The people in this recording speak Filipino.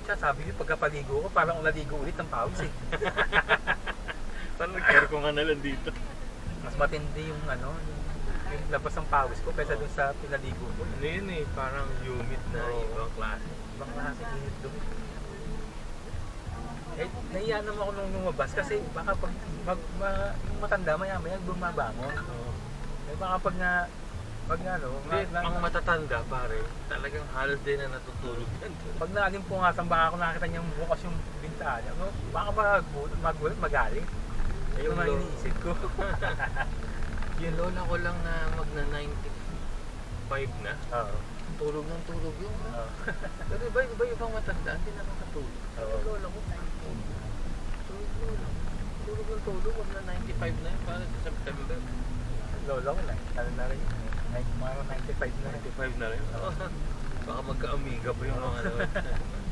siya, sabi ko pagkapaligo ko, parang naligo ulit ng pawis eh. Parang nag-aircon ka na lang dito. Mas matindi yung yung labas ng pawis ko kaysa dun sa pinaligo ko. Ano yun eh, parang humid na Oo. ibang klase. Ibang klase init doon. Eh, naiya naman ako nung lumabas kasi baka pag yung matanda maya-maya bumabangon. Oo. Eh, baka pag Hindi, ang matatanda pare, talagang halos din na natutulog yan. pag naalimpungasan baka ako nakita niyang bukas yung bintana, baka magulat, magalit. Ayun naman Yung iniisip ko. Yung lola ko lang na magna 95 na, Oo. tulog ng tulog yun. Oo. Pero iba ibang matanda, hindi na makatulog. Oo. Yung lola ko, tulog ng tulog, magna 95 na yun, para sa September. Lolo ko na. Ano na rin. Mga 95 na rin. 95 na rin. Baka magka-amiga pa yung mga